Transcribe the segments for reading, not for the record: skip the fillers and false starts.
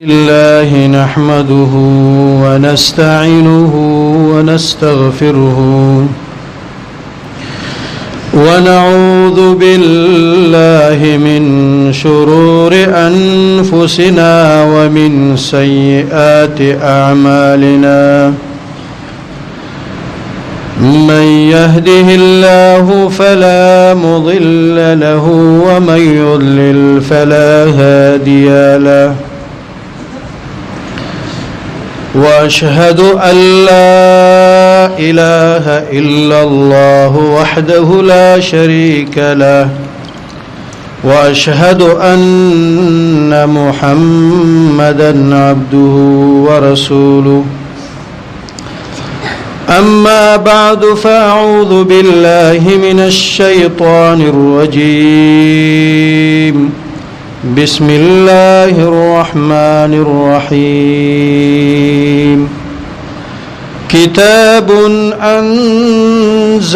الله نحمده ونستعينه ونستغفره ونعوذ بالله من شرور أنفسنا ومن سيئات أعمالنا من يهده الله فلا مضل له ومن يضلل فلا هادي له وأشهد أن لا إله إلا الله وحده لا شريك له وأشهد أن محمدا عبده ورسوله أما بعد فأعوذ بالله من الشيطان الرجيم بسم الله الرحمن الرحيم كتاب أنزلناه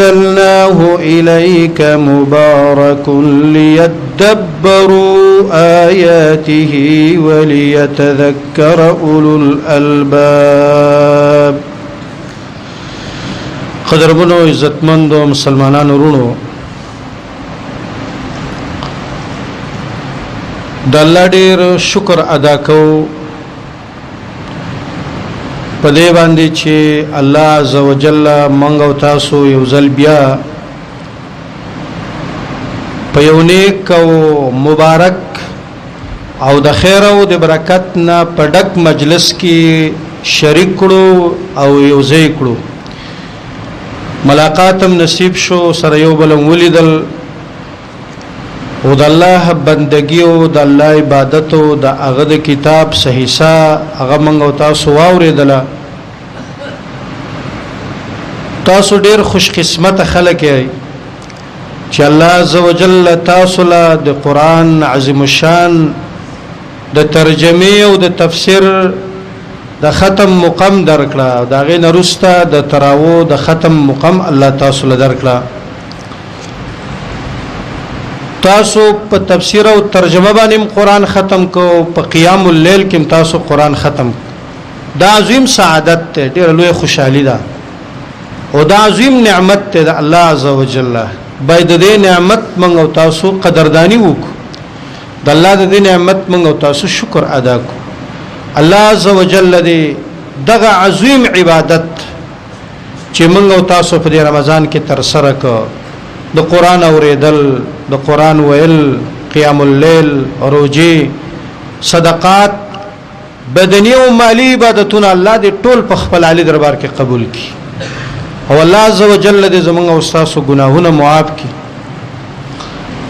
إليك مبارك ليدبروا آياته وليتذكر أولو الألباب قدرمنو عزتمندو مسلمانانو رونو د الله ډیر شکر ادا کوو په دې باندې چې الله عزوجل مونږ او تاسو یو ځل بیا په یو نیک او مبارک او د خیر او د برکت نه په ډک مجلس کې شریک کړو او یو ځای کړو ملاقاتم نصیب شو سره یو بل ولیدل او د الله بندگی او د الله عبادت او د هغه د کتاب صحیحه هغه مونږ او تاسو واوریدل تاسو ډیر خوش قسمت خلک یې چې الله عزوجل تاسو له د قران عظیم الشان د ترجمه او د تفسیر د ختم مقام درکړه دا غي نرسته د تراو د ختم مقام الله تاسو له درکړه تاسو په تفسیر او ترجمه باندې قرآن ختم کو په قیام الليل کې تاسو قرآن ختم دا عظیم سعادت ته ډېر لوی خوشحالي ده او دا عظیم نعمت ته د الله عزوجل باید دې نعمت مونږ او تاسو قدردانی وکړو د الله دې نعمت مونږ او تاسو شکر ادا کړو الله عزوجل دې دغه عظیم عبادت چې مونږ او تاسو په رمضان کې تر سره کړو د قران اوریدل د قران ویل قیام الليل روزي صدقات بدنی او مالی عبادتونه الله دې ټول په خپل علی دربار کې قبول کړي او الله عزوجل دې زمونږ او تاسو ګناهونه معاف کړي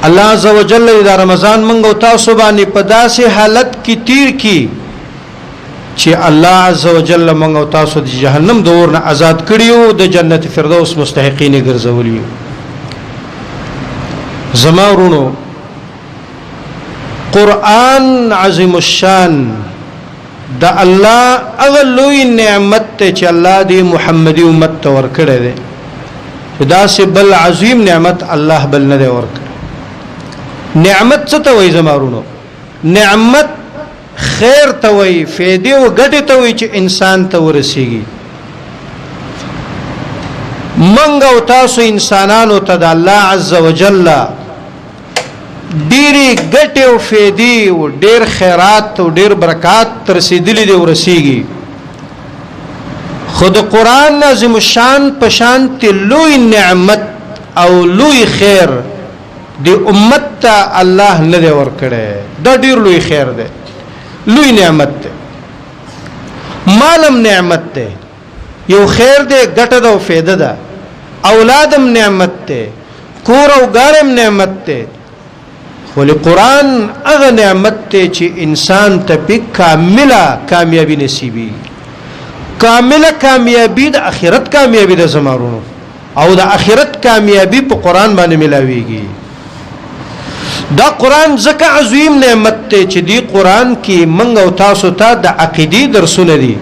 الله عزوجل دې رمضان مونږ او تاسو باندې په داسې حالت کې تیر کړي چې الله عزوجل مونږ او تاسو د جهنم د اور نه آزاد کړیو د جنت فردوس مستحقین ګرځولي زما ورونو قرآن عظیم الشان د الله اغلوی نعمت ته چې الله دې محمدي امت ته ورکړي دي دا سه بل عظیم نعمت الله بل نه دی ورکړي نعمت څه ته وایي زما ورونو نعمت خیر ته وایي فائدې او ګټه ته وایي چې انسان ته ورسیږي منګ او تاسو انسانانو ته د الله عزوجل ډېری ګټه او فائدې او ډېر خیرات او ډېر برکات تر رسیدلې دي ورسیږي خود قرآن عظیم الشان پشان ته لوی نعمت او لوی خیر دی امت ته الله نه دی ورکړي دا ډېر لوی خیر دی لوی نعمت دی مالم نعمت دی یو خیر دی ګټه او فائدہ ده اولادم نعمت ته کور او ګارم نعمت ته ول قرآن هغه نعمت ته چې انسان ته په کامله کامیابی نصیبي کامله کامیابی د اخرت کامیابی د زمارونو او د اخرت کامیابی په قرآن باندې ملاويږي دا قرآن زکه عظیم نعمت ته چې دی قرآن کې منګ او تاسو ته د عقیدې درسونه دي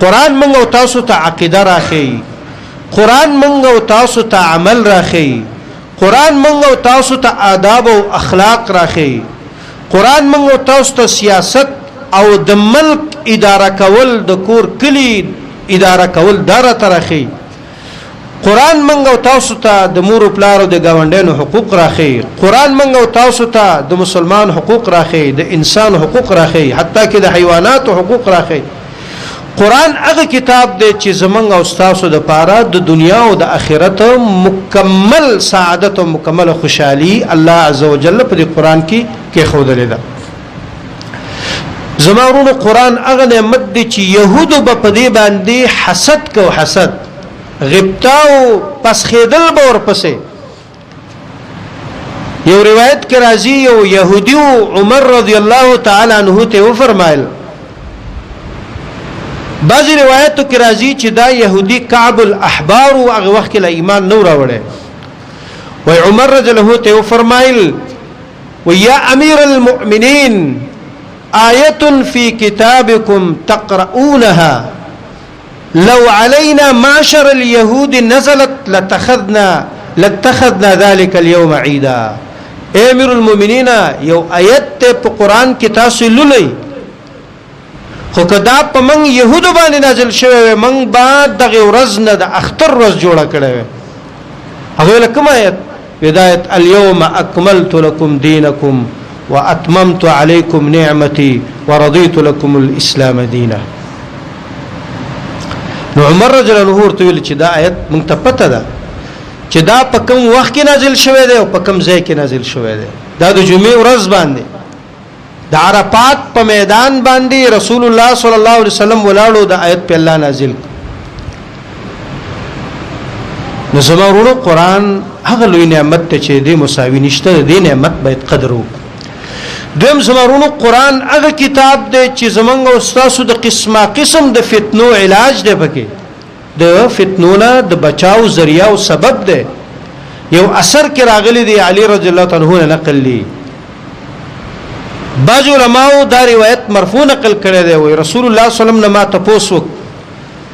قرآن منګ او تاسو ته عقیده راخی قرآن منګ او تاسو ته عمل راخی قرآن منګ او تاسو ته آداب او اخلاق راخی قرآن منګ او تاسو ته سیاست او د ملک اداره کول د کور کلی اداره کول دره ترخی قران منګو تاسو ته د مور او پلار او د گاونډانو حقوق راخی قران منګو تاسو ته د مسلمان حقوق راخی د انسان حقوق راخی حتی کې د حیوانات حقوق راخی قران هغه کتاب دی چې زمنګ او تاسو د پاره د دنیا او د آخرت مکمل سعادت او مکمل خوشحالي الله عزوجل په دې قران کې خودلې ده زمارونو قران هغه نعمت دی چې يهودو په دې باندې حسد کو حسد غبطاو پس خیدل به ورپسې یو روایت کې راځي یو يهودي عمر رضی الله تعالی عنہ ته فرمایل بعضی روایتو کې راځي چې دا يهودي کعب الاحبار او هغه وخت کې ایمان نو راوړل وای عمر رضی الله ته فرمایل ويا امير المؤمنين آية في كتابكم تقرؤونها لو علينا معشر اليهود نزلت لاتخذنا ذلك اليوم عيدا امير المؤمنين یو آیت په قران کې تاسو لولئ خو کدا په من يهودو باندې نازل شوی من بعد دغه ورځ نه د اختر ورځ جوړه کړو هغه لکه آیت بدايه اليوم اكملت لكم دينكم واتممت عليكم نعمتي ورضيت لكم الاسلام دينا نو عمر رضی الله عنه ورته ویل چې دا آیت مونږ ته پته ده چې دا په کوم وخت کې نازل شوی دی او په کوم ځای کې نازل شوی دی دا د جمعې ورځ باندې د عرفات په میدان باندې رسول الله صلی الله علیه وسلم ولاړو د آیت په الله نازل نو زموږ قرآن هغه لوی نعمت ته چې دې مساوي نشته دې نعمت باید قدر وکړو دویم زموږ قرآن هغه کتاب دی چې زمونږ استادو د قسمه قسم د فتنو علاج دی پکې د فتنو نه د بچاو ذریعہ او سبب دی یو اثر کې راغلي دی علی رضی الله عنه نقل لی بعض علماء دا روایت مرفوع نقل کړی دی وی رسول الله صلی الله علیه وسلم ما تاسو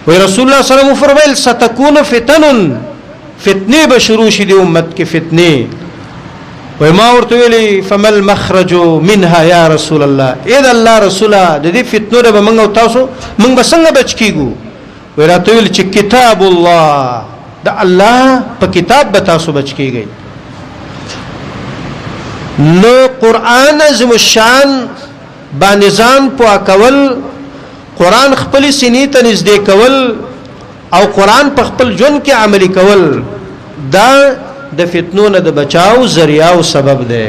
وی رسول الله صلی الله علیه وسلم فرمایل ستكون فتن فتنه بشروع شي دی امت کې فتنه وما ورته ویلي فمل مخرج منها يا رسول الله اذا الله رسوله د دې فتنو به موږ او تاسو موږ به څنګه بچ کیږو ورته ویل چې کتاب الله د الله په کتاب به تاسو بچ کیږئ نو قران عظیم الشان باندې ځان په کول قران خپل سینې ته نږدې کول او قران په خپل ژوند کې عملي کول دا د فتنو نه د بچاو ذریعہ او سبب دی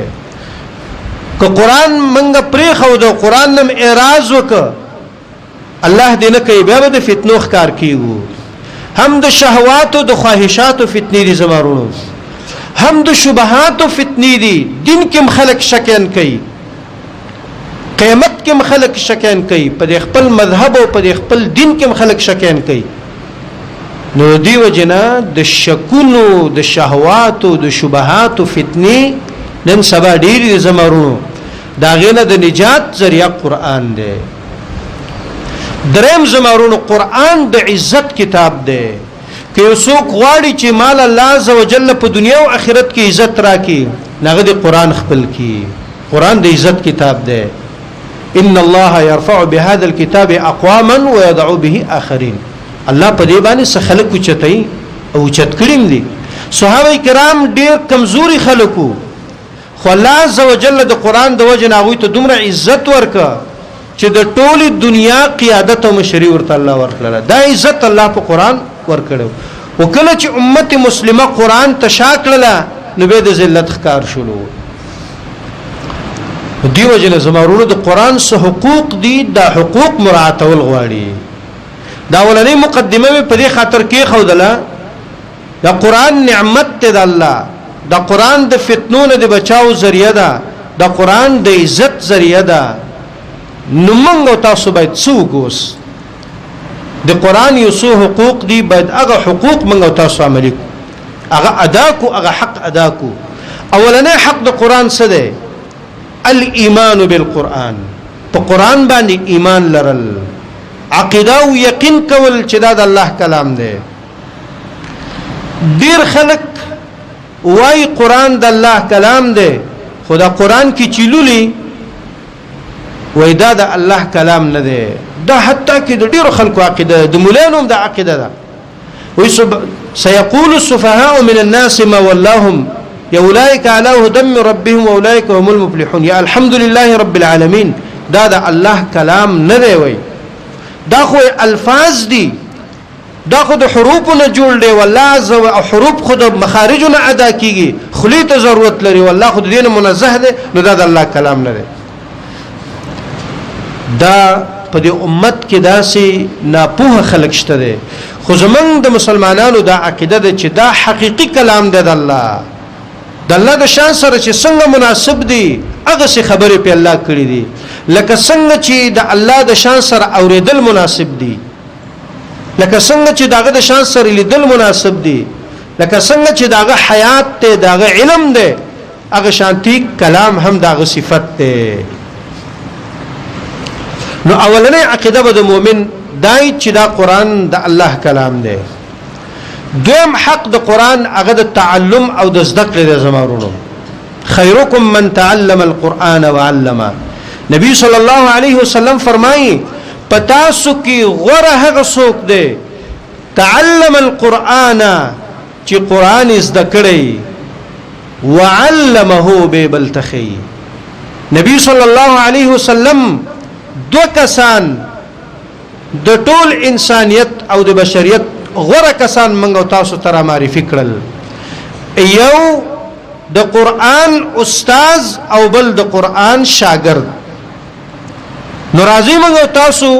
که قران منګه پرې خو د قران نم اعتراض وک الله دې نه کوي بیا د فتنو ښکار کیږي هم د شهوات او د خواهشات او فتنې دي زمارونو هم د شبهات او فتنې دي دین کې خلک شکین کوي قیامت کې خلک شکین کوي په خپل مذهب او په خپل دین کې خلک شکین کوي نو دیو جنا د شکونو د شهواتو د شبهاتو فتنی نن سبا ډیر زمرونو دا غینه د نجات ذریعہ قران دی دریم زمرونو قران د عزت کتاب دی که څوک غواړي چې مال الله عزوجل په دنیا او آخرت کې عزت راکړي نغه د قران خپل کی قران د عزت کتاب دی ان الله يرفع بهذا الكتاب اقواما ويضع به اخرين الله په دې باندې څه خلق چتای او چت کړیم دي صحابه کرام ډیر کمزوري خلکو خو الله عزوجل د قران د وجه ناوي ته دومره عزت ورکا چې د ټولي دنیا قیادت او مشري ورته الله ورکړه دا عزت الله په قران ورکړو وکله چې امت مسلمه قران تشاکړه نو به د ذلت ښکار شلو دیو جن زمارونو د قران سه حقوق دي د حقوق مراعاتول غواړي دا ولنې مقدمه په دې خاطر کې خودله دا قران نعمت ته د الله دا قران د فتنو نه د بچاو ذریعہ ده دا قران د عزت ذریعہ ده نو موږ تاسو باید څوګوس د قران یو څو حقوق دي باید هغه حقوق موږ تاسو عملي هغه ادا کو هغه حق ادا کو اولنې حق د قران څه ده الايمان بالقران په قران باندې ایمان لرل عقیده او یقین کول چې دا د الله کلام دی ډیر خلک وای قران د الله کلام دی خدا قران کې چلولي وای دا د الله کلام نه دی دا حتی کې د ډیرو خلکو عقیده د مولانو د عقیده ده وای سيقول السفهاء من الناس ما واللهم يا اولئك على هدى من ربهم واولئك هم المفلحون يا الحمد لله رب العالمين دا د الله کلام نه دی وای دا خو الفاظ دي دا خو د حروف نه جوړ دی والله او حروف خو د مخارج نه ادا کیږي خلی ته ضرورت لري والله خو د دین منزه دی نو دا د الله کلام نه دی دا په دې امت کې داسې ناپوه خلک شته دي خو زمونږ د مسلمانانو دا عقیده ده چې دا حقيقي کلام دی د الله د شان سره چې څنګه مناسب دي هغه څه خبرې په الله کړې دي لکه څنګه چې د الله د شان سره اوریدل مناسب دي لکه څنګه چې داغه د شان سره لیدل مناسب دي لکه څنګه چې داغه حیات ته داغه علم دی هغه شانتي کلام هم داغه صفت ده نو اولنې عقیده به د مؤمن دای چې دا قران د الله کلام دی دویم حق د قران هغه د تعلم او د زده کړې د زمارونو خیرکم من تعلم القرآن وعلمه نبی صلی الله علیه وسلم فرمایي پتاسو کی غره هغه څوک دی تعلم القرآن چې قران زده کړي وعلمه به بلتخي نبی صلی الله علیه وسلم دو کسان د ټول انسانیت او د بشریت غوره کسان منغو تاسو ته معرفي کړل یو د قران استاد او بل د قران شاګرد ناراضي منغو تاسو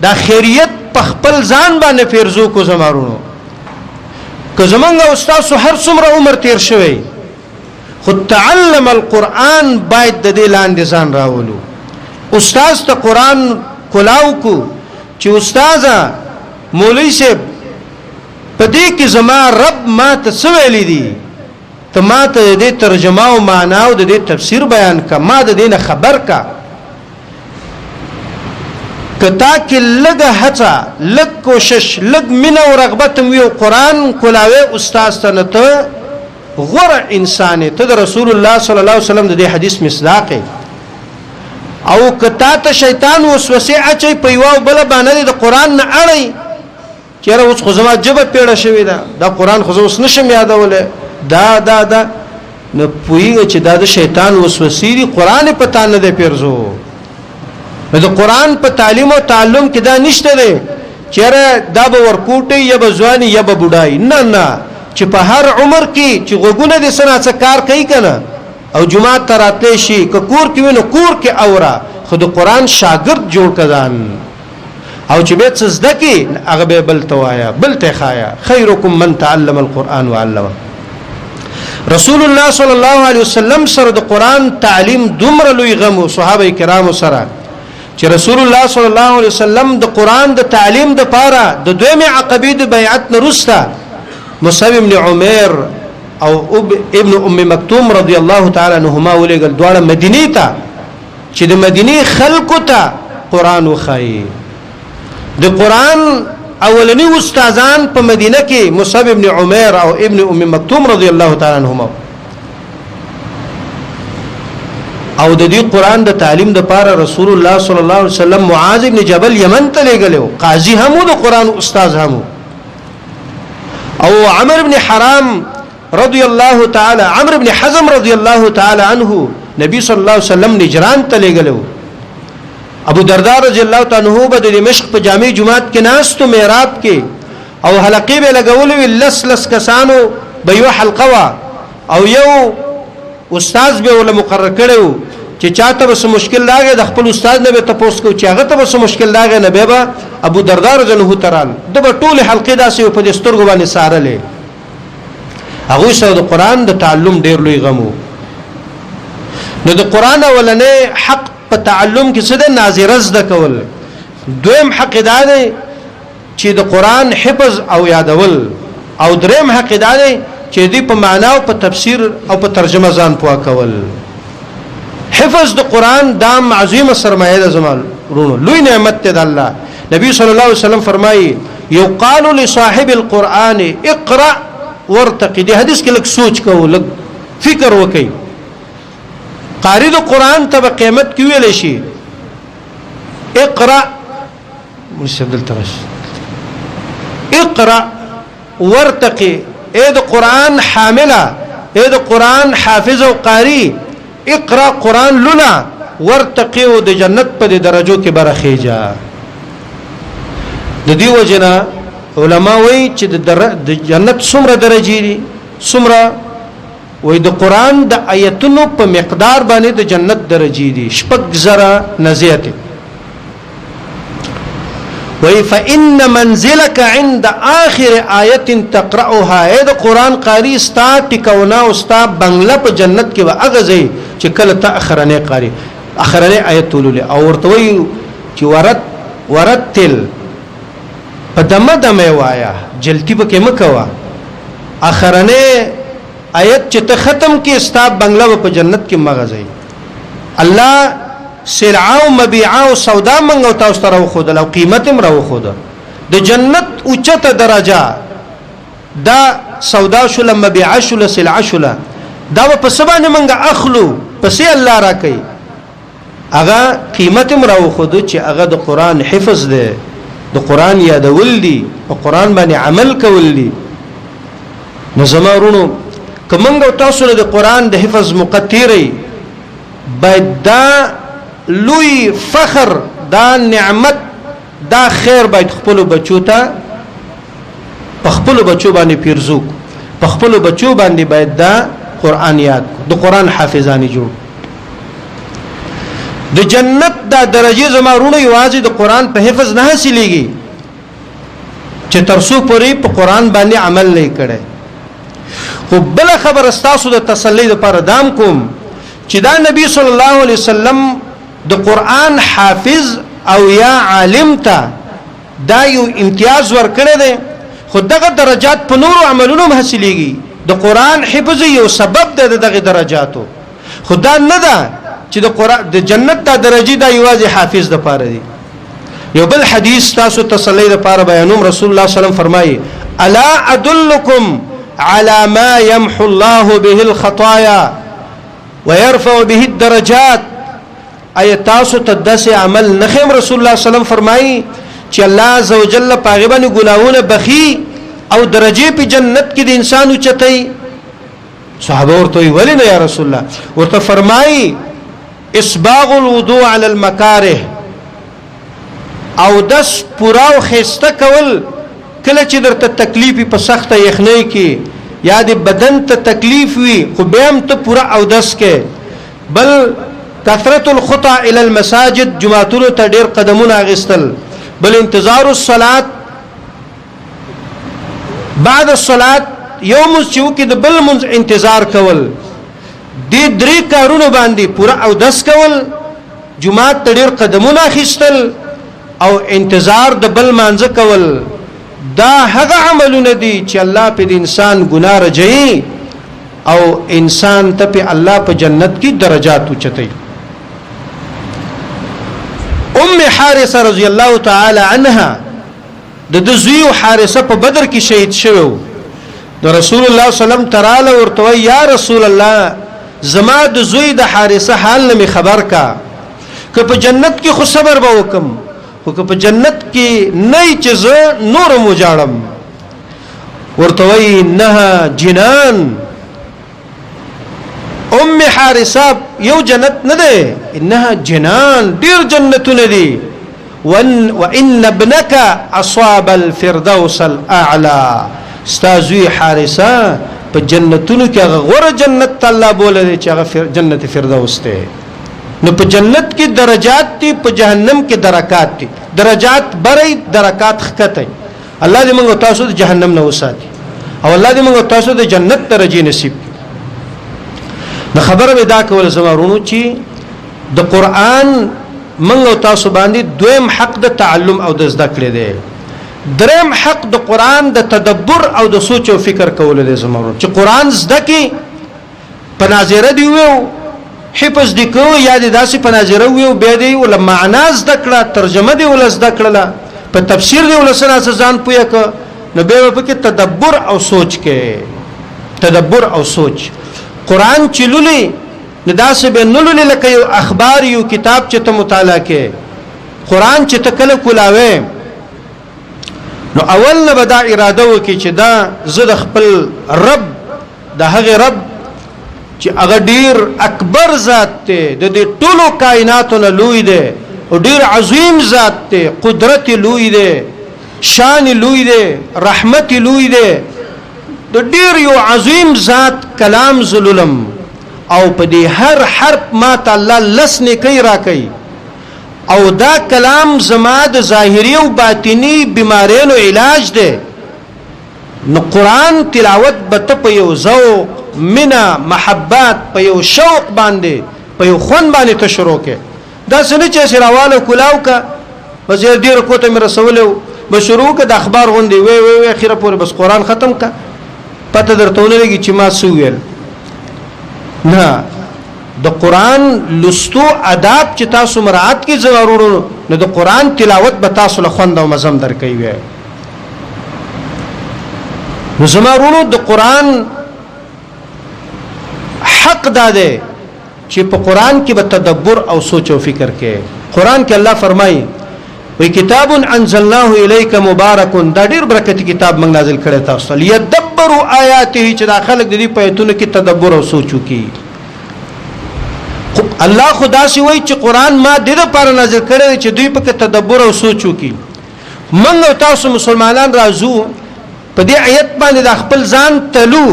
د خیریت په خپل ځان باندې پیرزو کو زمارونو که زمونږ استاد هر څومره عمر تیر شوی خود تعلم القرآن باید د دې لاندې ځان راولو استاد ته قران کلاو کو چې استاد مولوی صاحب پدې کې زما رب ما ته سویلې دي ته ما ته دې ترجمه او معنا او دې تفسیر بیان کا ما د دې خبر کا کتا کې لګه هڅه لګ کوشش لګ مینه او رغبت وی قران کلاوي استاد ته نه ته غره انسان ته د رسول الله صلی الله علیه وسلم د دې حدیث مصداق او کتا ته شیطان وسوسه اچي په یو بل باندې د قران نه اړي چیرې اوس خو زما جبه پیړه شوی دا قران خو اوس نشم یادوله دا نه پویږي چې دا د شیطان وسوسې دي قران په تان نه پیرزو د قران په تعلیم او تعلم کې دا نشته دی چیرې دا به ورکوټي یا به ځواني یا به بډای نه چې په هر عمر کې چې غوګونه د سناڅ کار کوي کنه او جمعه تراتلی شي کور کې وینو کور کې اورا خود قران شاګرد جوړ کړان او چې به څه زده کی هغه به بل توایا بل ته خایا خیرکم من تعلم القرآن وعلمه رسول الله صلی الله علیه وسلم سره د قران تعلیم دومره لوی غمو صحابه کرام سره چې رسول الله صلی الله علیه وسلم د قران د تعلیم د پاره د دویمه عقبې د بیعت نرسته مصعب ابن عمر او ابن ام مکتوم رضی الله تعالی عنهما ولګل دواړه مدینه ته چې د مدینه خلکو ته قران وخایي د قران اولنی استادان په مدینه کې مصعب ابن عمر او ابن ام مکتوم رضی الله تعالی عنهما او د دې قران د تعلیم د پاره رسول الله صلی الله علیه وسلم معاذ ابن جبل یمن ته لګلو قاضي هم د قران استاد هم او عمرو ابن حرام رضی الله تعالی عمرو ابن حزم رضی الله تعالی عنه نبی صلی الله علیه وسلم نجران ته لګلو ابو درداء رضی الله تعالی عنہ په دمشق په جامع جمعات کې ناستو محراب کې او حلقې به لګولې لس کسانو به یو حلقه او یو استاد به ول مقرر کړو چې چاته به مشکل لاګي د خپل استاد نه به تاسو کو چې هغه ته به مشکل لاګي نه به ابو درداء رضی الله ترال د ټول حلقې داسې په دستورګو باندې سارلې هغه سره د قران د تعلم ډیر لوی غمو نو د قران ولنه حق په تعلم کې څه د ناظره زده کول دویم حق دی چې د قران حفظ او یادول او دریم حق دی چې دی په معنا او په تفسیر او په ترجمه ځان پوها کول حفظ د قران دا عظیمه سرمایه ده زمال رونو لوی نعمت ده الله نبی صلی الله علیه وسلم فرمایي یقال لصاحب القران اقرا ورتقي دي حدیث کې لږ سوچ کوو لږ فکر وکړي قاری د قران ته قیامت کې ویل شي اقرا مرشد الترش اقرا ورتقي اے د قران حامله اے د قران حافظ او قاری اقرا قران لنا ورتقي او د جنت په درجو کې برخېجا د دې وجنا علما وایي چې د جنت څومره درجې دي څومره وای د قران د آیتونو په مقدار باندې د جنت درجې دي شپږ زره نزیاته وای فإن منزلك عند آخر آیت تقرأها اې د قران قاری استا ټکونا او استا بنگله په جنت کې واغځي چې کله ته اخرنه قاری اخرنه آیت ولولې او ورته وای چې ورتل په دمه دمه وایا جلتی په کې مکوا اخرنه آیت چې ته ختم کې استا بنگله په جنت کې مغځي الله سلعه او مبيعه او سودا منغو تاسو ته راو خود او قیمت هم راو خود د جنت اوچته درجه دا سودا شول مبيعه شول سلعه شول دا په سبانه منغه اخلو پسې الله را کوي اغه قیمت هم راو خود چې اغه د قران حفظ ده د قران یادول دي او قران باندې عمل کول دي نو زمورونو کومنګ تاسو د قران د حفظ مقتيري باید دا لوی فخر دا نعمت دا خیر باید خپل بچو ته خپل بچو باندې پیرزو خپل بچو باندې باید دا قران یاد د قران حافظانی جوړ د جنت دا درجه زمارونه یوازې د قران په حفظ نه حاصلېږي چې ترسو پوری په قران باندې عمل نه کړي خو بل خبر استاسو د تسلی لپاره دام کوم چې دا نبی صلی الله علیه وسلم د قران حافظ او یا عالم ته دا یو امتیاز ورکړی دی خو دغه درجات په نورو عملونو حاصلېږي د قران حفظ یو سبب دی دغه درجاتو خدا نه ده چې د قران د جنت د درجه دا یوازې حافظ د پاره دی یو بل حدیث تاسو تسلی لپاره بیانوم رسول الله صلی الله علیه وسلم فرمایي الا ادلکم على ما يمحو الله به الخطايا ويرفع به الدرجات ايت تاسو تدس عمل نخم رسول الله صلی الله علیه وسلم فرمایي چې الله عزوجل پاغه باندې ګناهونه بخي او درجه په جنت کې د انسان اوچتای صحابه ورته ویل نه یا رسول الله ورته فرمایي اسباغ الوضوء على المكاره او دس پورا او خسته کول کله چې درته تکلیف په سخته یخنۍ کې یا د بدن ته تکلیف وي خو به هم ته پورا او دس کې بل کثرت الخطا الى المساجد جمعتونو ته ډیر قدمونه اغستل بل انتظار الصلاه بعد الصلاه یوم چې کې د بل منځ انتظار کول دې درې کارونه باندې پورا او دس کول جمعه ته ډیر قدمونه اخیستل او انتظار د بل مانځ کول دا هغه عملونه دي چې الله په انسان ګناه رجعي او انسان ته په الله په جنت کې درجات اوچتي ام حارثه رضی الله تعالی عنها د زوی حارثه په بدر کې شهید شوه د رسول الله صلی الله علیه وسلم تراله ورته یا رسول الله زما د زوی د حارثه حال نه خبر کا که په جنت کې خو صبر به وکم خو که په جنت کې نه چې زه نور مجاړم ورته وی نه جنان ام حارثه یو جنت نه ده انها جنان ډیر جنتونه دي وان ابنك اصاب الفردوس الاعلى استاذي حارثه په جنتونو کې غوړه جنت الله بوله دي چې هغه جنت فردوس ته نو په جنت کې درجات دي په جهنم کې درکات دي درجات بری درکات خکته الله دې موږ تاسو د جهنم نه وساتي او الله دې موږ تاسو د جنت درجه نصیب نو خبره به دا کول زمارونو چې د قران موږ تاسو باندې دویم حق د تعلم او د زده کړې دی دریم حق د قران د تدبر او د سوچ او فکر کول دی زمارونو چې قران زده کې پناظره دی وو حفظ دی کو یا د داسې پناظره وو به دی ول معنا زده کړه ترجمه دی ول زده کړه په تفسیر دی ول سره ځان پوهه ک نو به په کې تدبر او سوچ کې تدبر او سوچ قران چلولې نداسه به نلولې لکه یو اخبار یو کتاب چې ته مطالعه کې قران چې تکله کولاوي نو اول نه بدا اراده وکي چې دا زه د خپل رب د هغه رب چې هغه ډیر اکبر ذات ته د دې ټولو کائناتو نه لوی دی او ډیر عظیم ذات ته قدرت لوی دی شان لوی دی رحمت لوی دی د ډیر یو عظیم ذات کلام زلولم او په دې هر حرف ما تعالی لسنه کوي را کوي او دا کلام زما د ظاهري او باطینی بیمارینو علاج دی نو قران تلاوت به په یو ذوق منا محبت په یو شوق باندې په یو خون باندې ته شروع کې دا څنګه چې سراواله کولاو کا وزیر ډیر کوته مې رسولو بشروع ک د اخبار غوندي وی اخیره پورې بس قران ختم کا پته درته ولګي چې ما سوویل نه د قران لستو آداب چې تاسو مراعات کی ضرورو نو د قران تلاوت به تاسو له خوند او مزم درکوي وي نو زمارونو د قران حق داده چې په قران کې به تدبر او سوچ او فکر کې قران کې الله فرمایي وی کتاب انزلناه الیک مبارک دا ډیر برکتی کتاب موږ نازل کړی تاسو لیدبروا آیاته چې داخله د دې په ایتونو کې تدبر او سوچ وکي الله خدا سی وای چې قران ما د دې لپاره نازل کړی چې دوی په تدبر او سوچ وکي موږ تاسو مسلمانان راځو په دې آیت باندې د خپل ځان تلو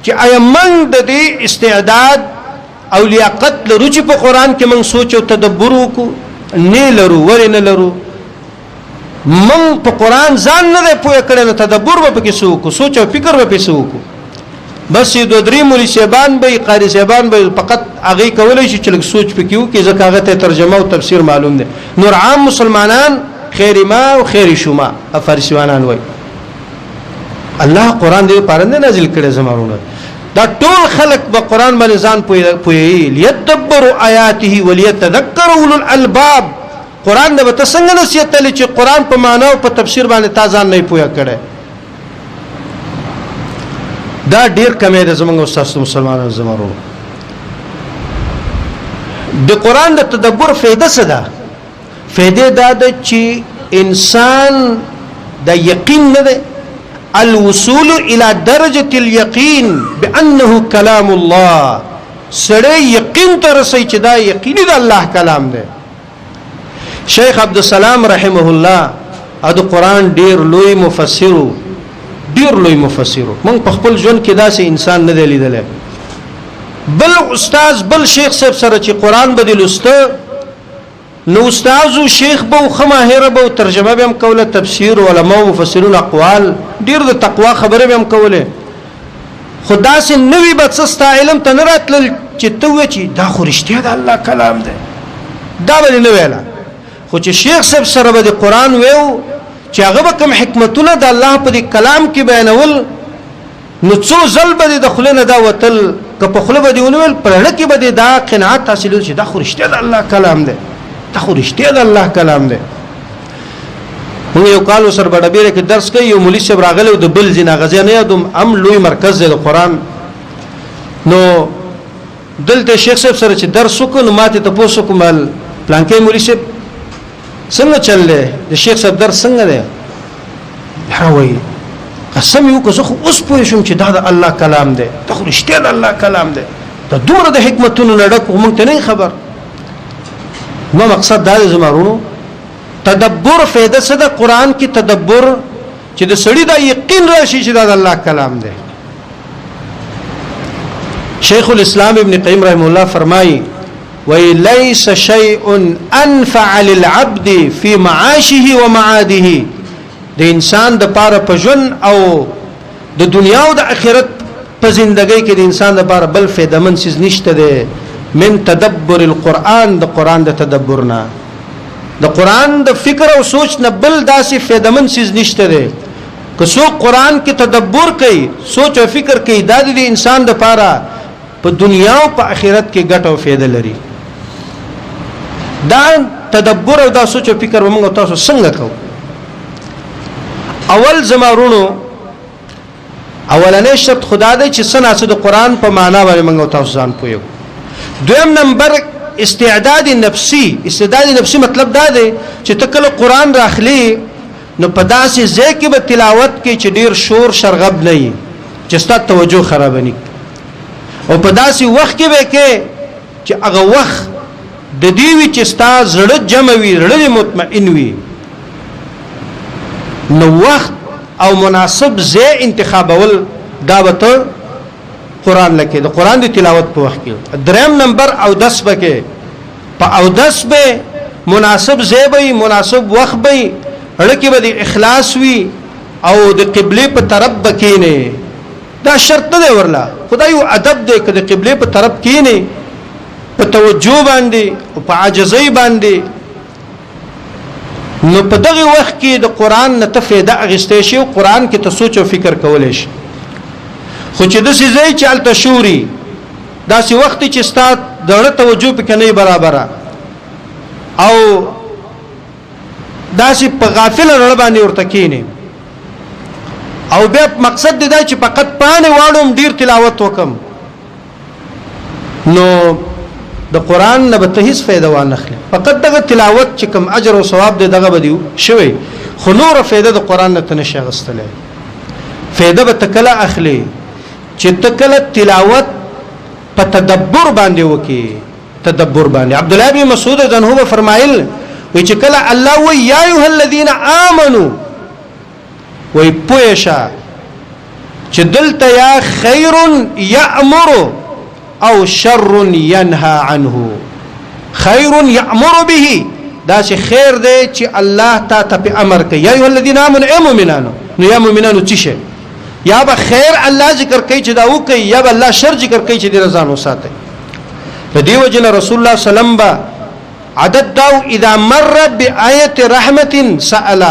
چې آیا موږ د دې استعداد او لیاقت لرو چې په قران کې موږ سوچ او تدبر وکړو نه لرو ورنه لرو موږ په قران ځان نه پوهه کړی نو تدبر به پکې سوکو سوچ او فکر به پکې سوکو بس دو درې مولوی شیبان به قاری شیبان به فقط هغه کولای شي چې لږ سوچ پکې وکړي ځکه هغه ته ترجمه او تفسیر معلوم دي نور عام مسلمانان خیر ما او خیر شما افرسوانان وای الله قران دې پرنده نازل کړي زمارونه دا ټول خلق په قران باندې ځان پوي لیدبروا آیاته وليتذكروا اولو الالباب قران د به څنګه نصیحت لري چې قران په معنا او په تفسیر باندې تازه نه پوي کړي دا ډیر کمه ده زمونږ استاد مسلمانانو زمارو د قران د تدبر فائدہ څه ده فائدې دا ده چې انسان د یقین نه ده الوصول الى درجه اليقين بانه كلام الله سره یقین تر رسي چې دا یقیني د الله کلام ده شیخ عبد السلام رحمه الله د قران ډیر لوی مفسر مونږ په خپل ژوند کې داسې انسان نه دی لیدل بل استاد بل شیخ صاحب سره چې قران بدلسته نو استاد او شیخ به خماهر به ترجمه به هم کوله تفسیر علماء مفسرون اقوال ډیر د تقوا خبره به هم کوله خدا سي نوې بڅستا علم ته نه راتل چې ته و چې دا خو رښتیا د الله کلام دی دا به نه ویلا خو چې شیخ صاحب سره به قران ویو چې هغه به کوم حکمتونه د الله په دې کلام کې بیانول نو څو ځل به د خلنه دا وتل که په خله به دیونول پرړه کې به دا قناعت حاصلول چې دا خو رښتیا د الله کلام دی دا خو رښتیا د الله کلام دی موږ یو کال سره بډبیره کې درس کوي یو مولوی صاحب راغلی د بل ځنا غزنه یادم ام لوی مرکز د قران نو دلته شیخ صاحب سره چې درس وکړو ماته ته پوسو کومل پلانکې مولوی صاحب څنګه چللې د شیخ صاحب درس څنګه دی هاوي قسم یو که زه اوس پوه شم چې دا د الله کلام دی دا خو رښتیا د الله کلام دی دا دومره د حکمتونو نډک موږ ته نه خبر نو مقصد دا زمارونو تدبر فائدہ څه د قران کې تدبر چې د سړی دا یقین راشي چې دا د الله کلام دی شیخ الاسلام ابن قیم رحم الله فرمایي وليس شيء انفع للعبد في معاشه ومعاده د انسان د پاره پجن او د دنیا او د آخرت په زندګۍ کې د انسان د پاره بل فائدمن څه نشته ده من تدبر القرآن د قران د تدبرنا د قران د فکر او سوچ نه بل داسې فائدمن څه نشته ده که څو قران کې تدبر کوي سوچ او فکر کوي د انسان د پاره په دنیا او په آخرت کې ګټه او فائدہ لري دا تدبر او دا سوچ او فکر موږ تاسو څنګه کوو اول زمارونو اولنې شرط خدا دې چې سناسه د قران په معنا باندې موږ تاسو ځان پوهیو دویم نمبر استعداد نفسي مطلب دا دی چې تکله قران راخلی نو په داسې ځای کې به تلاوت کې چې ډیر شور شرغب نه وي چې ستاسو توجه خراب نه او په داسې وخت کې به کې چې هغه وخت د دې وی چې ستاسو زړه جمع وي زړه مطمئن وي نو وخت او مناسب ځای انتخابول دا به قران لکه د قران دی تلاوت په وخت کې دریم نمبر او 10 بکې په او 10 به مناسب ځای به مناسب وخت به لکه به د اخلاص وي او د قبله په طرف بکینه دا شرط نه ورلا خدای یو ادب دی چې د قبله په طرف کینه په توجه باندې او په عاجزۍ باندې نو په دغه وخت کې د قران نه تفیده اغستې شي او قران کې ته سوچ او فکر کولې شي خو چې د سې چې الته شوري دا سې وخت چې ستاسو دغه توجه په کني برابر او دا سې په غافل رړ باندې ورته کینه او به مقصد دا چې فقط پانه واړم ډیر تلاوت وکم نو د قران نه به ته هیڅ فائدہ وانه اخلي فقط دغه تلاوت چې کوم اجر او ثواب دی دغه بدیو شوی خو نور فائدہ د قران نه تنشه غستلې فائدہ به تکله اخلي چې تکله تلاوت په تدبر باندې وکي تدبر باندې عبد الله بن مسعود رضی الله فرمایل وی چې کله الله و یا ایه الذین آمنو وی پوښا چې دلته یا خیر یامر او شر ينهى عنه خیر یامر به دا چې خیر دی چې الله تعالی په امر کوي یا ایه الذین آمنوا ای مؤمنانو نو یا مؤمنانو څه شي یا به خیر الله ذکر کوي چې دا وکي یا به الله شر ذکر کوي چې د رضان وساتي په دی وجه رسول الله سلام با عدد داو اذا مر بآیت رحمت سأل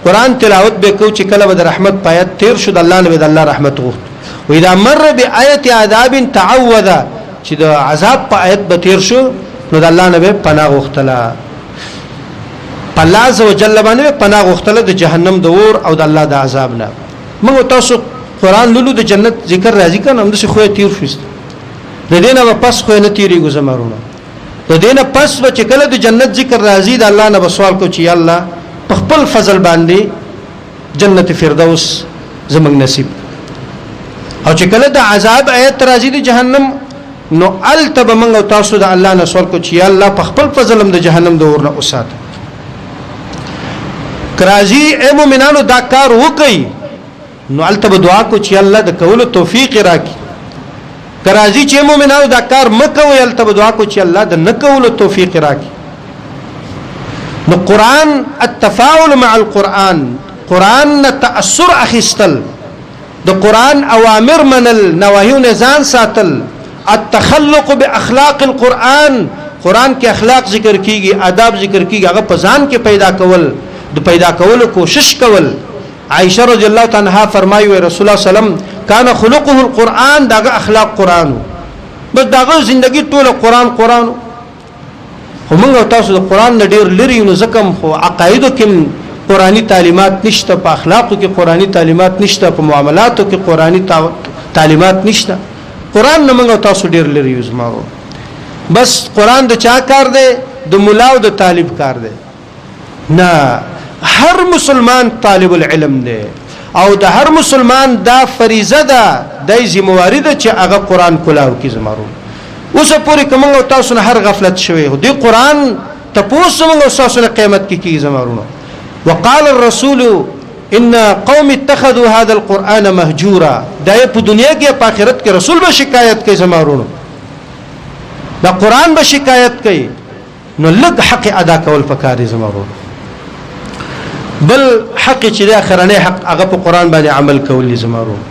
قرآن تلاوت به کو چې کله به رحمت پایت تیر شو د الله نه به الله رحمت غوښت و اذا مر بآیت عذاب تعوذ چې د عذاب په آیت به تیر شو نو د الله نه به پناه غوښتله الله عز وجل باندې پناه غوښتله د جهنم د اور او د الله د عذاب نه موږ تاسو قرآن لولو د جنت ذکر راځي کنه هم د خو تیر شوست د دینه پس خو نه تیریږي زمارونه د دینه پس چې کله د جنت ذکر راځي د الله نه سوال کو چې یا الله په خپل فضل باندې جنت فردوس زمنګ نصیب او چې کله د عذاب آیت راځي د جهنم نو التب منغو تاسو د الله نه سوال کو چې یا الله په خپل فضل هم د جهنم د اور نه اوسات کرازي اے مومنانو دا کار وکي نو التب دعا کو چې الله د کول توفیق راکړي کرازي چې مومنانو دا کار مکوي التب دعا کو چې الله د نکول توفیق راکړي نو قران التفاعل مع القران قران تاثر اخستل د قران اوامر منل نواهی نزان ساتل التخلق باخلاق القران قران کې اخلاق ذکر کیږي آداب ذکر کیږي هغه په ځان کې پیدا کول د پیدا کولو کوشش کول عائشہ رضی الله تعالی عنها فرمایي رسول الله سلام کان خلقه القران داغه اخلاق قران بس داغه زندگی ټول قران همغه تاسو د قران نه ډیر لري نو زکم خو عقایدو کې قرآنی تعلیمات نشته په اخلاقو کې قرآنی تعلیمات نشته په معاملاتو کې قرآنی تعلیمات نشته قران نه موږ تاسو ډیر لري یوزمارو بس قران د چا کار دی د مولا او د طالب کار دی نه هر مسلمان طالب العلم دی او د هر مسلمان دا فریضه ده د ذمہواری ده چې هغه قران کولاو کی زمارو اوس پورې کوم تاسو نه هر غفلت شوی دی قران تاسو موږ تاسو نه قیامت کې کی زمارو وقال الرسول ان قوم اتخذوا هذا القران مهجورا دا په دنیا کې په آخرت کې رسول به شکایت کوي زمارو دا قران به شکایت کوي نو لږ حق ادا کول پکاري زمارو بل حق چې د اخرنه حق هغه په قران باندې عمل کول زمارو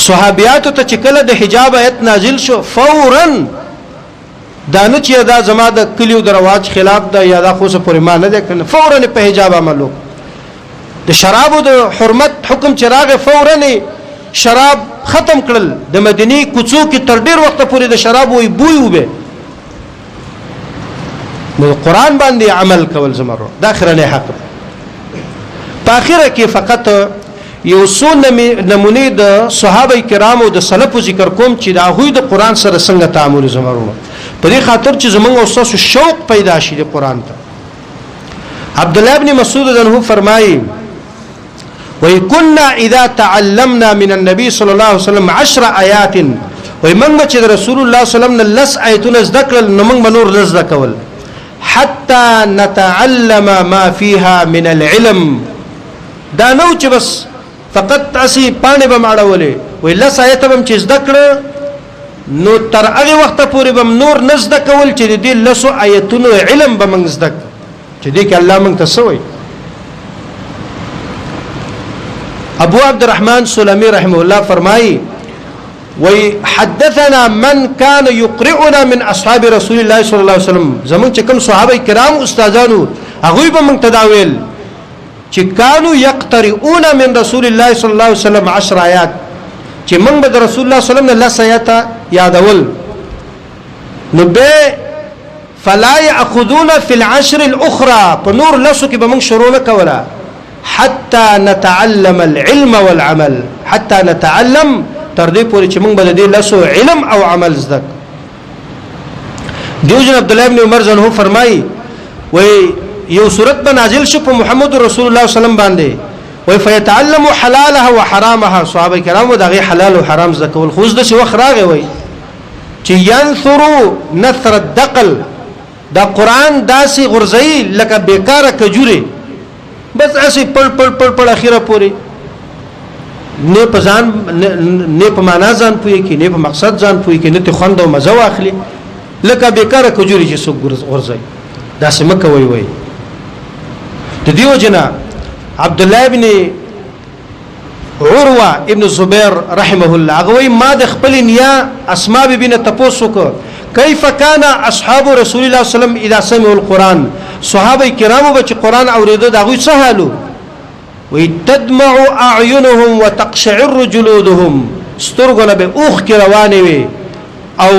صحابيات ته چې کله د حجاب آیت نازل شو فورا دانه چې دا زما د کلیو د رواج خلاف ده یا دا خو څه پورې ما نه ده کنه فورا په حجاب عملو د شرابو د حرمت حکم چراغ فورا شراب ختم کړل د مدینی کوڅو کې تر ډیر وخت پورې د شراب وي بوی وبه نو قران باندې عمل کول زمرو د اخرنه حق په اخره کې فقط یو څو نمونه د صحابه کرامو د سلف ذکر کوم چې دا هوی د قران سره څنګه تعامل زمرو په په دې خاطر چې زمونږ استاد شوق پیدا شي د قران ته. عبد الله ابن مسعود عنه فرمایي وی كنا اذا تعلمنا من النبي صلى الله عليه وسلم 10 آیات وی موږ چې رسول الله صلی الله علیه وسلم لس آیتونه ذکر نو موږ نور لز کول حتى نتعلم ما فيها من العلم دا نو چې بس فقط اسی پانه به ماړولې وی لس آیت هم چې ذکر نو تر هغه وخت پورې به نور نزد کول چې دې لسو آیتونو علم به موږ ذکر چې دې کې الله موږ ته سوې. ابو عبد الرحمن سلمي رحمه الله فرمایي وی حدثنا من كان يقرئنا من اصحاب رسول الله صلى الله عليه وسلم زمون چې کوم صحابه کرام استادانو هغه به موږ تداویل چې كانوا يقترئون من رسول الله صلى الله عليه وسلم 10 آیات چې موږ به رسول الله صلی الله علیه وسلم لس آیات یادول نو به فلا ياخذون في العشر الاخرى په نور لسو کې به موږ شروع وکولا حتى نتعلم العلم والعمل حتى نتعلم تر دې پورې چې موږ به دې لسو علم او عمل زده. دیوجن عبد الله ابن عمر زنه فرمایي وای یو سورت به نازل شو په محمد رسول الله صلی الله علیه وسلم باندې وای فيتعلم حلالها وحرامها صحابه کرام دغه حلال او حرام زده کول خو د څه وخت راغی وای چې ينثروا نثر الدقل دا قران داسي غرزي لکه بیکاره کجوري بس اسی پړ اخیره پوری نه په ځان نه په معنا ځان پوي کې نه په مقصد ځان پوي کې نه ته خوند او مزه واخلي لکه بیکاره کجوري چې څوک غرزي دا سمکه وای وای. د دیو جنا عبد الله ابن عروه ابن الزبير رحمه الله هغه ما د خپل نیا اسماء بنت تپوسو کو كيف كان اصحاب رسول الله صلى الله عليه وسلم اذا سمعوا القران صحابه کرامو به قران اوریدو دا غوي سهالو وتدمع اعينهم وتقشعر جلودهم سترګونه به اوخ کی روانه وي او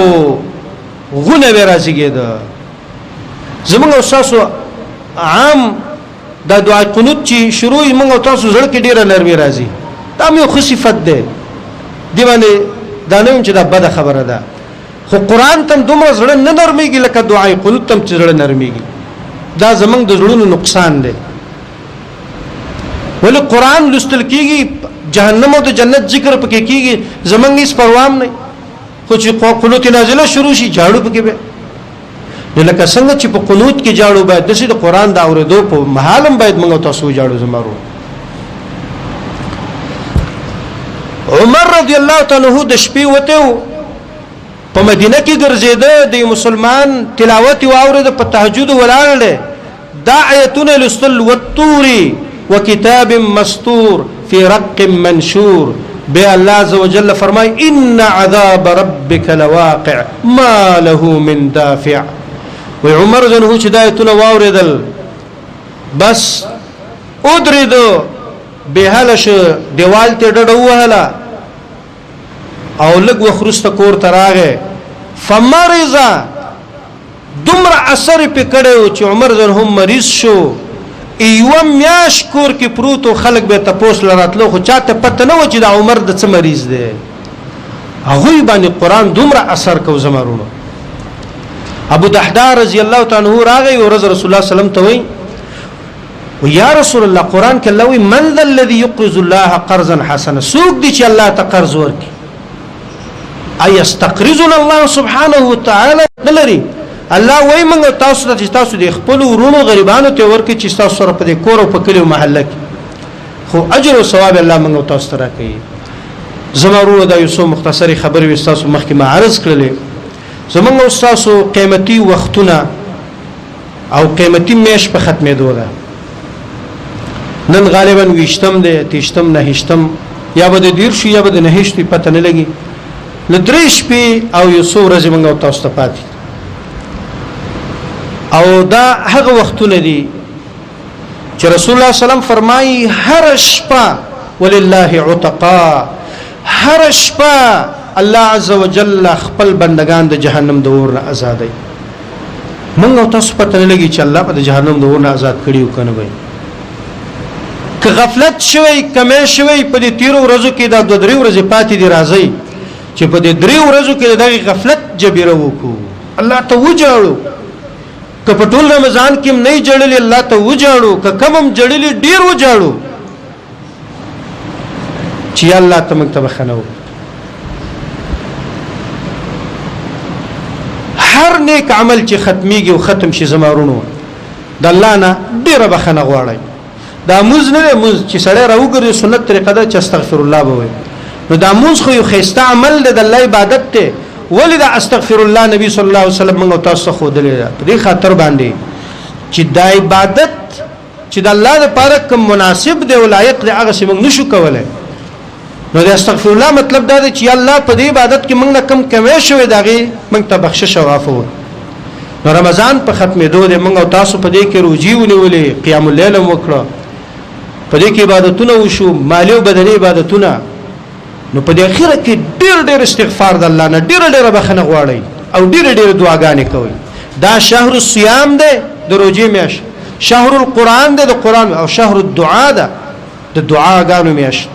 غونه به راځيګه زمونږ استاد عام دا دعا قنوت چې شروع موږ تاسو زړه کې ډیره نرمي راځي دا مې خو صفت ده دی باندې دا نه چې دا بد خبره ده خو قران تم دومره زړه نه نرميږي لکه دعای قنوت تم چې زړه نرميږي دا زمنګ د زړونو نقصان دی. ولې قران لستل کیږي جهنم او د جنت ذکر پکې کیږي زمنګ هیڅ پروام نه خو چې قنوت نازله شروع شي جاړو پکې به لکه څنګه چې په قنوت کې جاړو باید د دې قران دا اوریدو په محالم باید موږ تاسو جاړو زمارو. عمر رضی الله تعالی عنہ د شپې وته په مدینه کې ګرځیده د مسلمان تلاوت او اورید په تهجد ولاړل دا آیتونه لستل والطور وكتاب مستور في رق منشور به الله عز وجل فرمای ان عذاب ربك لواقع ما له من دافع. و عمر جنه چې دا آیتونه واوریدل بس ودریدو به هلش دیوال ته ډډو وهلا او لګ وخرسته کور تراغه فمرزا دمر اثر په کړو چې عمر زن هم مریض شو ایو میاش کور کې پروتو خلک به تپوس لراتلو خو چاته پته نه و چې دا عمر د څه مریض دی هغه باندې قران دمر اثر کو زمرونو. ابو دحدار رضی الله تعالی عنہ راغی او رسول الله صلی الله علیه وسلم ته وی یا رسول الله قران کې الله وی من ذا الذي يقرض الله قرضا حسنا سوق دي چې الله ته قرض ورکي اي استقرضنا الله سبحانه وتعالى دلري الله وای موږ تاسو ته تاسو د خپل ورونو غریبانو ته ورکي چې تاسو سره په کور او په کلیو محله کې خو اجر او ثواب الله موږ تاسو ته راکړي. زمرو دا یو څو مختصری خبرې تاسو مخکې ما عرض کړلې زمونږ تاسو قیمتي وختونه او قیمتي میش په ختمېدو ده نن غالبا ویشتم ده تیشتم نهشتم یا به د دیر شو یا به د نهشتي پته نه لګي لدریش په او یو څو ورځې موږ تاسو ته پاتې او دا هغه وختونه دي چې رسول الله صلی الله علیه وسلم فرمایي هر شپه ولله عتقا هر شپه الله عز وجل خپل بندگان د جهنم د اور نه آزادای موږ تاسو پته نه لګي چې الله په جهنم د اور نه آزاد کړیو کنه وای که غفلت شوی کمه شوی په دې 13 ورځو کې دا 2-3 ورځې پاتې دي راځي چې په دې 3 ورځو کې دغه غفلت جبیره وکړو الله ته وجاړو که په ټول رمضان کې نه جړلې الله ته وجاړو که کمم جړلې ډیر وجاړو چې الله ته موږ ته بخنو هر نیک عمل چې ختميږي او ختم شي زمارونو د الله نه ډیره بخنه غواړي دا موز نه موز چې سړی راوګرځي سنت طریقه ده چې استغفر الله به وي نو دا موز خو یو خيسته عمل دی د الله عبادت ته ولې دا استغفر الله نبی صلی الله علیه وسلم موږ تاسو خو دلې په دې خاطر باندې چې دا عبادت چې د الله لپاره کوم مناسب دی او لایق دی هغه څه موږ نشو کولای نو د استغفر الله مطلب دا دی چې الله په دې عبادت کې موږ نه کم کمې شوې داغي موږ ته بخشش او عفو نو رمضان په ختمېدو دی موږ تاسو په دې کې روزي ونیولې قیام الليل وکړو په دې کې عبادتونه وشو مالی او بدني عبادتونه نو په دې اخر کې ډېر ډېر استغفار د الله نه ډېر ډېر بخنه غواړي او ډېر ډېر دعاګانې کوي دا شهر الصيام دی د روزي میاش شهر القرآن دی د قرآن او شهر الدعاء ده د دعاګانو میاش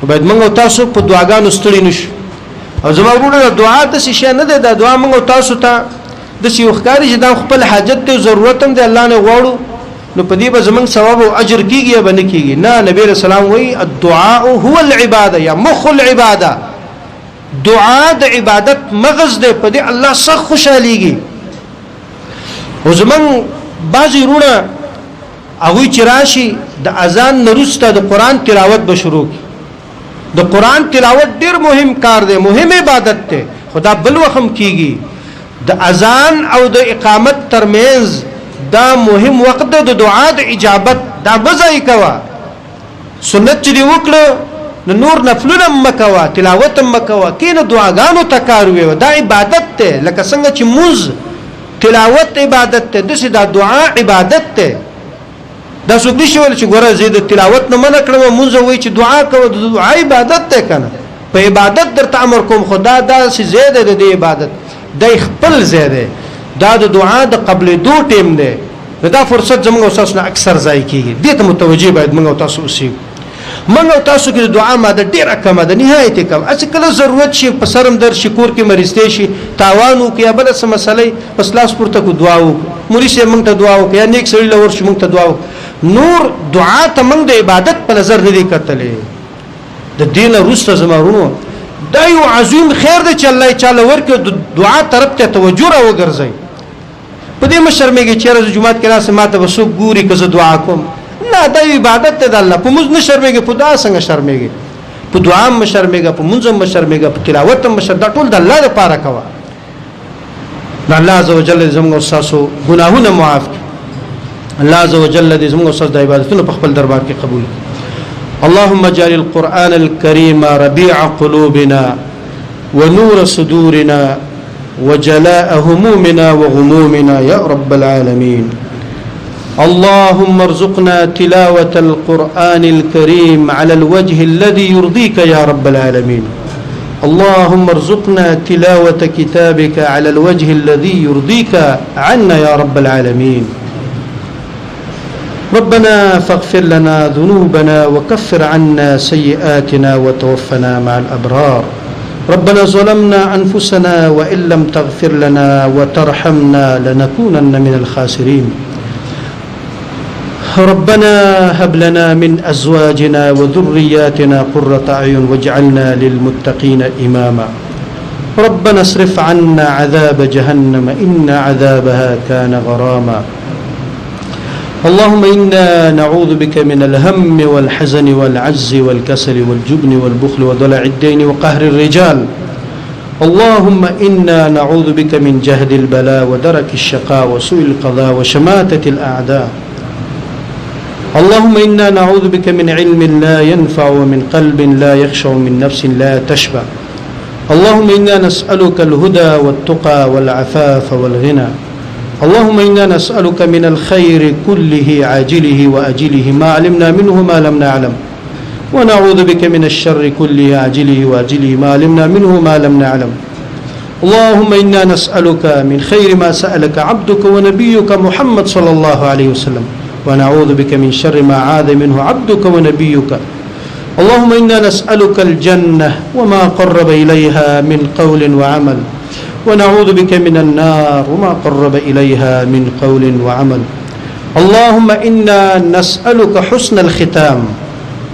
باید موږ تاسو په دعاګانو ستړي نشو او زموږ د دعا د شي نه ده د دعا موږ تاسو ته د شي وختاري چې د خپل حاجت ته ضرورت هم د الله نه غواړو نو په دې به زمنګ ثواب او اجر کیږي یا باندې کیږي نه نبی رسول الله وی الدعاء هو العباده یا مخ العباده دعا د عبادت مغز ده په دې الله سخت خوشاليږي او زمنګ بعضی رونه هغه چې راشي د اذان نرسته د قران تلاوت به شروع کی د قران تلاوت ډیر مهم کار دی مهم عبادت ته خدا بل وخم کیږي د اذان او د اقامت ترمنځ دا مهم وخت د دعا د اجابت دا بځای کوا سنت چې وکړه نور نفلونه مکوا تلاوت مکوا کینه دعاګانو تکاروي دا عبادت ته لکه څنګه چې موز تلاوت عبادت ته دسه دا دعا عبادت ته دا څوک نشي ول چې ګوره زید تلاوت نه منع کړو مونږ وای چې دعا کوو د دعا عبادت ته کنه په عبادت درته امر کوم خدا دا سي زیاده د عبادت د خپل زیاده دا د دعا د قبل دو ټیم دی دا فرصت زموږ اساس نه اکثر ځای کیږي دې ته متوجي باید موږ تاسو اوسئ موږ تاسو کې دعا ماده ډیره کمه ده نهایت کم اڅ کله ضرورت شي په سرم در شکور کې مریضته شي تاوانو کې بل څه مسلې پس لاس پورته کو دعا وک موري شه موږ ته دعا وک یا نیک سړي لور شي موږ ته دعا وک نور دعا ته موږ د عبادت په نظر نه دی کتلې د دین وروسته زمارونو دا یو عظیم خیر دی چې الله تعالی ورکه دعا طرف ته توجه را وګرځي په دې مشرمېږي چې ورځ جمعه کې راس ماته وسو ګوري که زه دعا کوم نه دا عبادت ته د الله په موږ نه شرمېږي په دعا څنګه شرمېږي په دعا هم شرمېږي په منځ هم شرمېږي په تلاوت هم شرم دا ټول د الله لپاره کوه الله عز وجل زموږ استادو ګناهونه معاف کړي الله عز وجل دې زموږ استاد د عبادتونو په خپل دربار کې قبول کړي اللهم اجعل القرآن الكريم ربيع قلوبنا ونور صدورنا وجلاء همومنا وغمومنا يا رب العالمين اللهم ارزقنا تلاوة القرآن الكريم على الوجه الذي يرضيك يا رب العالمين اللهم ارزقنا تلاوة كتابك على الوجه الذي يرضيك عنا يا رب العالمين ربنا فاغفر لنا ذنوبنا وكفر عنا سيئاتنا وتوفنا مع الأبرار ربنا ظلمنا أنفسنا وإن لم تغفر لنا وترحمنا لنكونن من الخاسرين ربنا هب لنا من أزواجنا وذرياتنا قرة أعين واجعلنا للمتقين إماما ربنا اصرف عنا عذاب جهنم إن عذابها كان غراما اللهم إنا نعوذ بك من الهم والحزن والعجز والكسل والجبن والبخل وضلع الدين وقهر الرجال اللهم إنا نعوذ بك من جهد البلاء ودرك الشقاء وسوء القضاء وشماتة الأعداء اللهم إنا نعوذ بك من علم لا ينفع ومن قلب لا يخشع ومن نفس لا تشبع اللهم إنا نسألك الهدى والتقى والعفاف والغنى اللهم إنا نسألك من الخير كله عاجله وأجله ما علمنا منه ما لم نعلم ونعوذ بك من الشر كله عاجله وأجله ما علمنا منه ما لم نعلم اللهم إنا نسألك من خير ما سألك عبدك ونبيك محمد صلى الله عليه وسلم ونعوذ بك من شر ما عاذ منه عبدك ونبيك اللهم إنا نسألك الجنة وما قرب إليها من قول وعمل ونعوذ بك من النار وما قرب إليها من قول وعمل. اللهم إنا نسألك حسن الختام،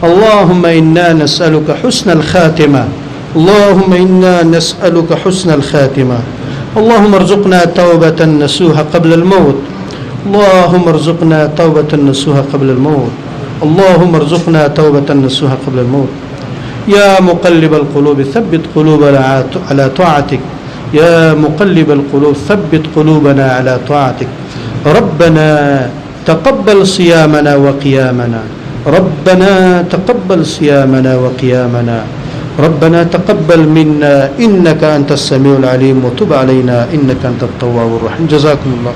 اللهم إنا نسألك حسن الخاتمة، اللهم إنا نسألك حسن الخاتمة. اللهم ارزقنا توبة نسوها قبل الموت، اللهم ارزقنا توبة نسوها قبل الموت، اللهم ارزقنا توبة نسوها قبل الموت. يا مقلب القلوب ثبت قلوبنا على طاعتك، يا مقلب القلوب ثبت قلوبنا على طاعتك. ربنا تقبل صيامنا وقيامنا، ربنا تقبل صيامنا وقيامنا، ربنا تقبل منا إنك أنت السميع العليم وتب علينا إنك أنت التواب الرحيم. جزاكم الله.